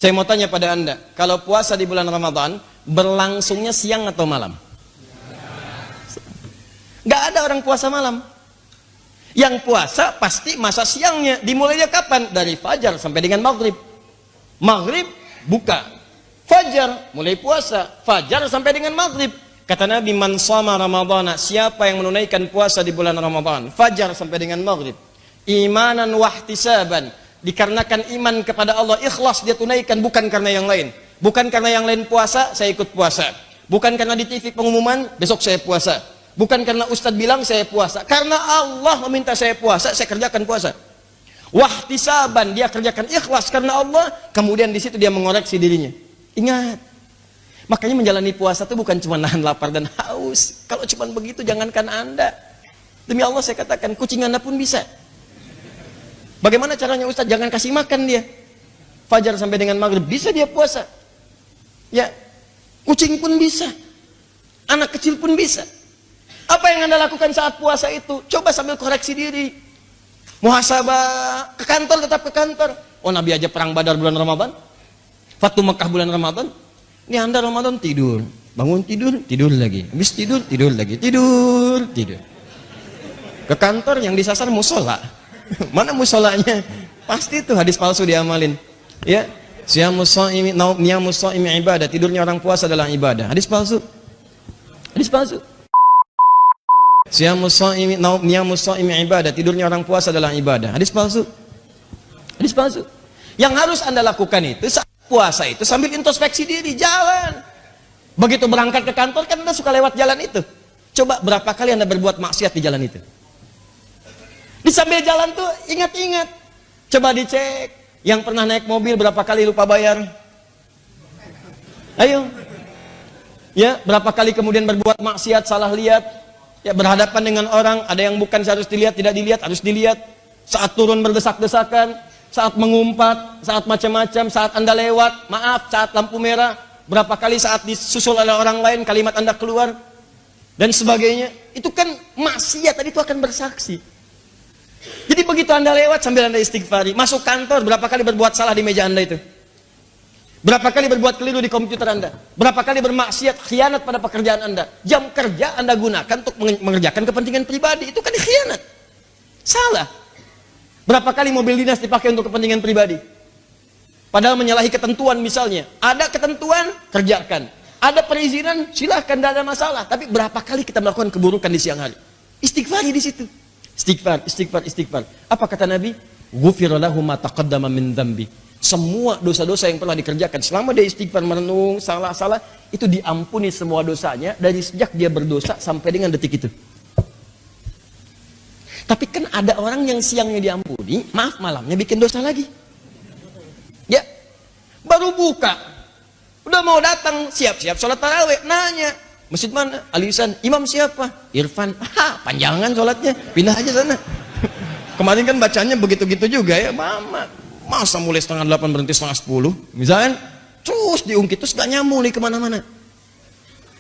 Saya mau tanya pada Anda, kalau puasa di bulan Ramadan, berlangsungnya siang atau malam? Nggak ada orang puasa malam. Yang puasa pasti masa siangnya. Dimulainya kapan? Dari fajar sampai dengan maghrib. Maghrib buka, fajar mulai puasa, fajar sampai dengan maghrib. Kata Nabi, man shoma ramadhana, siapa yang menunaikan puasa di bulan Ramadan, fajar sampai dengan maghrib, imanan wahtisaban, dikarenakan iman kepada Allah, ikhlas dia tunaikan, bukan karena yang lain. Bukan karena yang lain puasa, saya ikut puasa. Bukan karena di TV pengumuman, besok saya puasa. Bukan karena ustadz bilang saya puasa. Karena Allah meminta saya puasa, saya kerjakan puasa. Wahtisaban, dia kerjakan ikhlas karena Allah, kemudian di situ dia mengoreksi dirinya. Ingat, makanya menjalani puasa itu bukan cuma nahan lapar dan haus. Kalau cuma begitu, jangankan Anda. Demi Allah saya katakan, kucing Anda pun bisa. Bagaimana caranya Ustaz? Jangan kasih makan dia. Fajar sampai dengan maghrib bisa dia puasa. Ya, kucing pun bisa. Anak kecil pun bisa. Apa yang Anda lakukan saat puasa itu? Coba sambil koreksi diri. Muhasabah, ke kantor tetap ke kantor. Oh, Nabi aja perang Badar bulan Ramadan. Fatu Mekah bulan Ramadan. Ini Anda Ramadan tidur. Bangun tidur, tidur lagi. Habis tidur, tidur lagi. Tidur, tidur. Ke kantor yang disasar musola. Mana musolanya? Pasti itu hadis palsu diamalin. Ya, siyamus shaimi niyamus shaimi ibadah. Tidurnya orang puasa adalah ibadah. Hadis palsu. Hadis palsu. Siyamus shaimi niyamus shaimi ibadah. Tidurnya orang puasa adalah ibadah. Hadis palsu. Hadis palsu. Yang harus Anda lakukan itu saat puasa itu sambil introspeksi diri, jalan. Begitu berangkat ke kantor kan Anda suka lewat jalan itu. Coba berapa kali Anda berbuat maksiat di jalan itu? Di sambil jalan tuh ingat-ingat. Coba dicek. Yang pernah naik mobil berapa kali lupa bayar? Ayo. Ya, berapa kali kemudian berbuat maksiat, salah lihat. Ya, berhadapan dengan orang, ada yang bukan seharus dilihat, tidak dilihat, harus dilihat. Saat turun berdesak-desakan, saat mengumpat, saat macam-macam, saat Anda lewat, maaf, saat lampu merah, berapa kali saat disusul oleh orang lain, kalimat Anda keluar, dan sebagainya. Itu kan maksiat, tadi itu akan bersaksi. Jadi begitu Anda lewat sambil Anda istighfari, masuk kantor berapa kali berbuat salah di meja Anda itu? Berapa kali berbuat keliru di komputer Anda? Berapa kali bermaksiat, khianat pada pekerjaan Anda? Jam kerja Anda gunakan untuk mengerjakan kepentingan pribadi, itu kan khianat. Salah. Berapa kali mobil dinas dipakai untuk kepentingan pribadi? Padahal menyalahi ketentuan misalnya. Ada ketentuan, kerjakan. Ada perizinan, silahkan, tidak ada masalah. Tapi berapa kali kita melakukan keburukan di siang hari? Istighfari di situ. Istighfar, istighfar, istighfar. Apa kata Nabi? Ghufira lahu ma taqaddama min dzambi. Semua dosa-dosa yang pernah dikerjakan selama dia istighfar, merenung salah-salah, itu diampuni semua dosanya dari sejak dia berdosa sampai dengan detik itu. Tapi kan ada orang yang siangnya diampuni, maaf malamnya bikin dosa lagi. Ya, baru buka, udah mau datang, siap-siap sholat tarawih, nanya, masjid mana? Alisan, imam siapa? Irfan. Panjangan sholatnya, pindah aja sana. Kemarin kan bacanya begitu-gitu juga ya, Mama. Masa mulai 7:30 berhenti 7:30? Misalnya, terus diungkit, terus gak nyambung nih kemana-mana.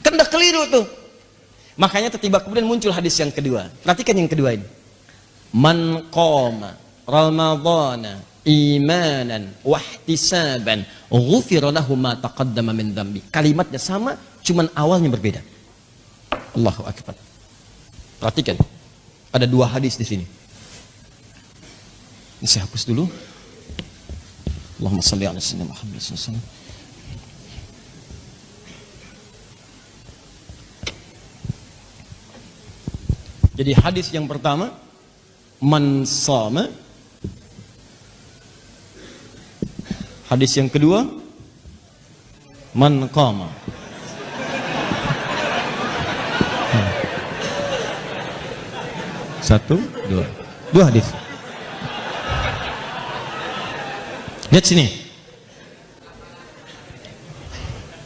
Kan udah keliru tuh. Makanya tiba kemudian muncul hadis yang kedua. Perhatikan yang kedua ini. Man qama ramadhana imanan wahtisaban ghufira lahu ma taqaddama min dzambi. Kalimatnya sama, cuman awalnya berbeda. Allahu akbar. Perhatikan. Ada dua hadis di sini. Ini saya hapus dulu. Allahumma salli ala sayyidina Muhammad sallallahu alaihi wasallam. Jadi hadis yang pertama, man shama. Hadis yang kedua, man qama. Satu, dua. Dua hadis. Lihat sini.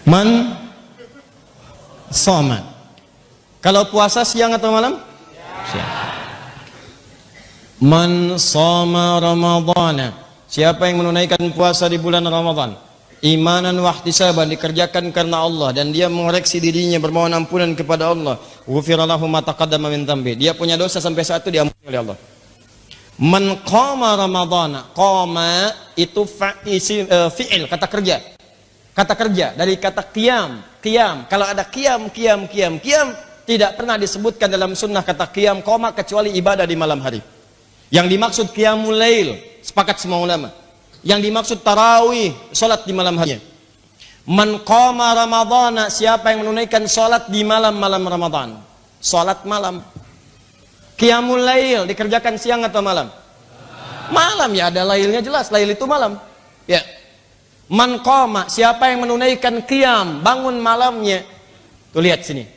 Man shoma. Kalau puasa siang atau malam? Siang. Man shoma ramadhana. Siapa yang menunaikan puasa di bulan Ramadan, imanan wahtisaban, dikerjakan karena Allah, dan dia mengoreksi dirinya, bermohon ampunan kepada Allah, ghufira lahu ma taqaddama min dzambi. Dia punya dosa sampai saat itu diampuni oleh Allah. Man qama ramadhana, qama itu fi'il, kata kerja. Kata kerja dari kata qiyam, qiyam. Kalau ada qiyam, tidak pernah disebutkan dalam sunnah kata qiyam qama kecuali ibadah di malam hari. Yang dimaksud qiyamul lail, sepakat semua ulama. Yang dimaksud tarawih, salat di malam harinya. Man qama ramadhana, siapa yang menunaikan salat di malam-malam Ramadan. Salat malam. Qiyamul lail dikerjakan siang atau malam? Malam, ya ada lailnya jelas, lail itu malam. Ya. Man qama, siapa yang menunaikan qiyam, bangun malamnya. Tuh lihat sini.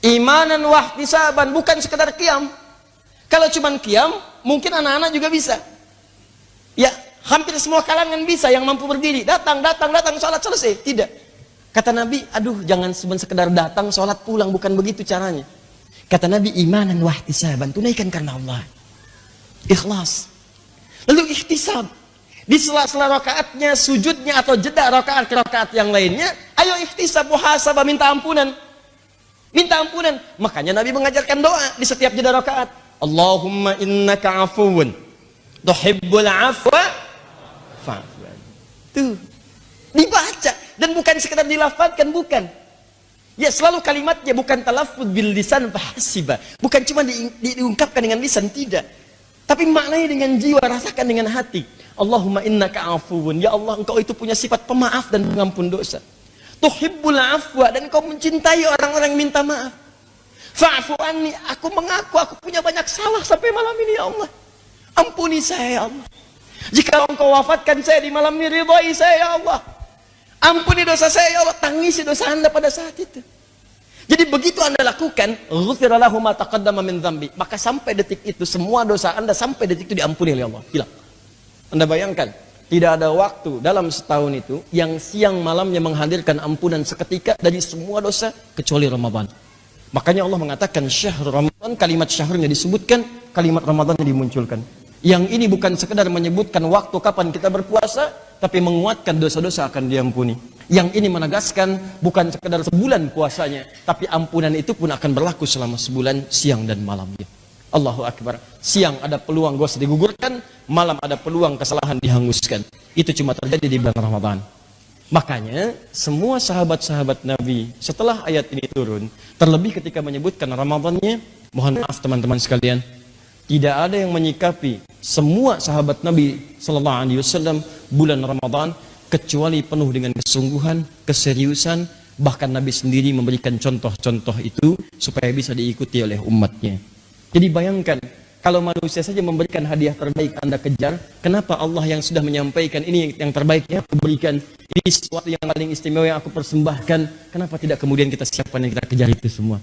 Imanan wahtisaban, bukan sekedar qiyam. Kalau cuman qiyam, mungkin anak-anak juga bisa. Ya, hampir semua kalangan bisa yang mampu berdiri. Datang, salat selesai. Tidak. Kata Nabi, aduh jangan sekedar datang, salat pulang, bukan begitu caranya. Kata Nabi, imanan wahtisaban, tunaikan karena Allah. Ikhlas. Lalu ihtisab. Di sela-sela rakaatnya, sujudnya atau jeda rakaat ke rakaat yang lainnya, ayo ihtisab, muhasabah, minta ampunan. Minta ampunan. Makanya Nabi mengajarkan doa di setiap jeda rakaat. Allahumma innaka afuwun tuhibbul afwa fa'fu. Tuh. Dibaca dan bukan sekedar dilafadzkan, bukan. Ya, selalu kalimatnya bukan talaffuz bil lisan fahasiba. Bukan cuma diungkapkan dengan lisan, tidak. Tapi maknanya dengan jiwa, rasakan dengan hati. Allahumma innaka afuwun. Ya Allah, engkau itu punya sifat pemaaf dan pengampun dosa. Tuhibbul afwa, dan engkau mencintai orang-orang yang minta maaf. Fa'fu anni, aku mengaku aku punya banyak salah sampai malam ini, ya Allah. Ampuni saya, ya Allah. Jika engkau wafatkan saya di malam ini, ridhai saya, ya Allah. Ampuni dosa saya, ya Allah. Tangisi dosa Anda pada saat itu. Jadi begitu Anda lakukan, ghufira lahu ma taqaddama min dzambi, maka sampai detik itu semua dosa Anda sampai detik itu diampuni oleh Allah. Hilang. Anda bayangkan, tidak ada waktu dalam setahun itu yang siang malamnya menghadirkan ampunan seketika dari semua dosa kecuali Ramadan. Makanya Allah mengatakan syahr Ramadan, kalimat syahrnya disebutkan, kalimat Ramadannya dimunculkan. Yang ini bukan sekedar menyebutkan waktu kapan kita berpuasa, tapi menguatkan dosa-dosa akan diampuni. Yang ini menegaskan bukan sekedar sebulan puasanya, tapi ampunan itu pun akan berlaku selama sebulan siang dan malamnya. Allahu Akbar. Siang ada peluang dosa digugurkan, malam ada peluang kesalahan dihanguskan. Itu cuma terjadi di bulan Ramadan. Makanya semua sahabat-sahabat Nabi setelah ayat ini turun, terlebih ketika menyebutkan Ramadannya, mohon maaf teman-teman sekalian, tidak ada yang menyikapi semua sahabat Nabi sallallahu alaihi wasallam bulan Ramadan kecuali penuh dengan kesungguhan, keseriusan, bahkan Nabi sendiri memberikan contoh-contoh itu supaya bisa diikuti oleh umatnya. Jadi bayangkan, kalau manusia saja memberikan hadiah terbaik Anda kejar, kenapa Allah yang sudah menyampaikan ini yang terbaiknya aku berikan, ini sesuatu yang paling istimewa yang aku persembahkan, kenapa tidak kemudian kita siapkan dan kita kejar itu semua?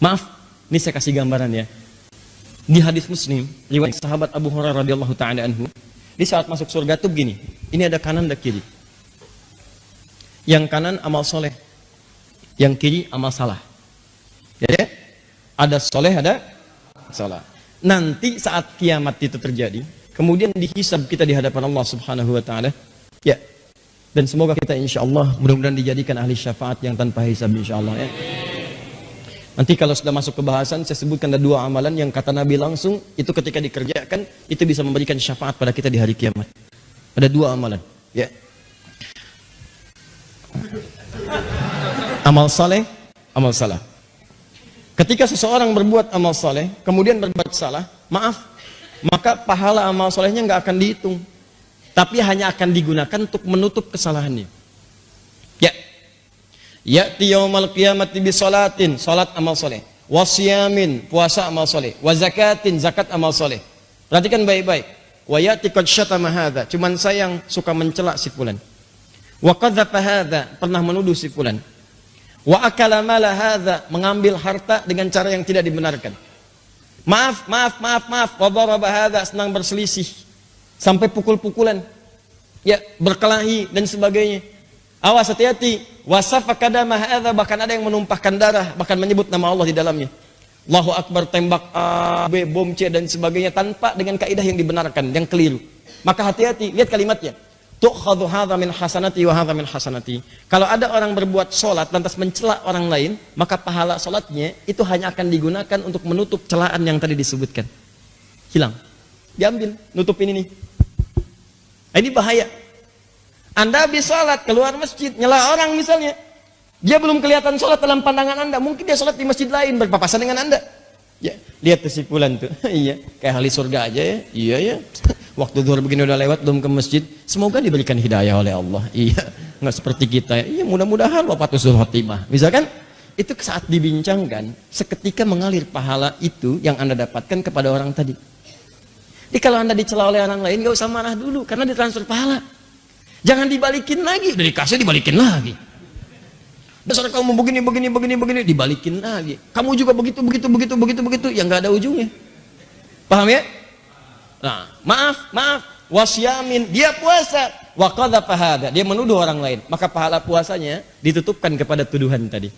Maaf, ini saya kasih gambaran ya. Di hadis Muslim, riwayat sahabat Abu Hurairah radhiyallahu taala anhu, di saat masuk surga tuh begini, ini ada kanan dan kiri. Yang kanan amal soleh, yang kiri amal salah. Ya, ada soleh, ada salah. Nanti saat kiamat itu terjadi, kemudian dihisab kita di hadapan Allah Subhanahu wa taala. Ya. Dan semoga kita insyaallah mudah-mudahan dijadikan ahli syafaat yang tanpa hisab insyaallah ya. Nanti kalau sudah masuk ke bahasan, saya sebutkan ada dua amalan yang kata Nabi langsung, itu ketika dikerjakan, itu bisa memberikan syafaat pada kita di hari kiamat. Ada dua amalan. Ya. Amal saleh, amal salah. Ketika seseorang berbuat amal saleh, kemudian berbuat salah, maaf, maka pahala amal salehnya nggak akan dihitung. Tapi hanya akan digunakan untuk menutup kesalahannya. Ya. Ya'ti yaumal qiyamati bi salatin, salat amal soleh, wasiyamin, puasa amal soleh, wa zakatin, zakat amal soleh. Perhatikan baik-baik. Wa ya'ti qad syatama hadza, cuman saya yang suka mencela si fulan. Wa qadzafa hadza, pernah menuduh si fulan. Wa akala mala hadza, mengambil harta dengan cara yang tidak dibenarkan. Maaf, wa daraba hadza, senang berselisih sampai pukul-pukulan. Ya, berkelahi dan sebagainya. Awas, hati-hati. Wasafaka dama hadza, bahkan ada yang menumpahkan darah, bahkan menyebut nama Allah di dalamnya. Allahu Akbar, tembak A, B, bom C dan sebagainya tanpa dengan kaidah yang dibenarkan, yang keliru. Maka hati-hati, lihat kalimatnya. Tu'khadhu hadza min hasanati wa hadza min hasanati. Kalau ada orang berbuat salat lantas mencela orang lain, maka pahala salatnya itu hanya akan digunakan untuk menutup celaan yang tadi disebutkan. hilang. Diambil, nutupin ini. Nah, ini bahaya. Anda habis sholat, keluar masjid, nyela orang misalnya. Dia belum kelihatan sholat dalam pandangan Anda. Mungkin dia sholat di masjid lain, berpapasan dengan Anda. Ya, lihat tuh si fulan tuh. Iya, kayak ahli surga aja ya. Iya ya. Waktu zuhur begini udah lewat, belum ke masjid. Semoga diberikan hidayah oleh Allah. Iya, nggak seperti kita ya. Iya, mudah-mudahan wafatul khotimah. Misalkan, itu saat dibincangkan, seketika mengalir pahala itu yang Anda dapatkan kepada orang tadi. Jadi kalau Anda dicela oleh orang lain, nggak usah marah dulu, karena ditransfer pahala. Jangan dibalikin lagi, udah dikasih dibalikin lagi. Dasar kamu begini, dibalikin lagi. Kamu juga begitu, yang nggak ada ujungnya. Paham ya? Nah, maaf, wasyamin, dia puasa, wa qadhafa hada, dia menuduh orang lain, maka pahala puasanya ditutupkan kepada tuduhan tadi.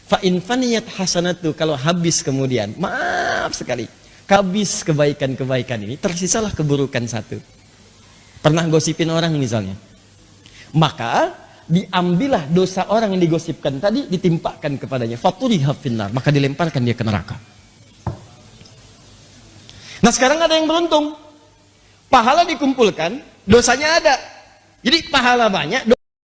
Fa in faniyat hasanatu, kalau habis kemudian, maaf sekali, habis kebaikan-kebaikan ini, tersisalah keburukan satu. Pernah gosipin orang misalnya, maka diambillah dosa orang yang digosipkan tadi, ditimpakan kepadanya, faturiha finnar, maka dilemparkan dia ke neraka. Nah sekarang ada yang beruntung, pahala dikumpulkan, dosanya ada. Jadi pahala banyak,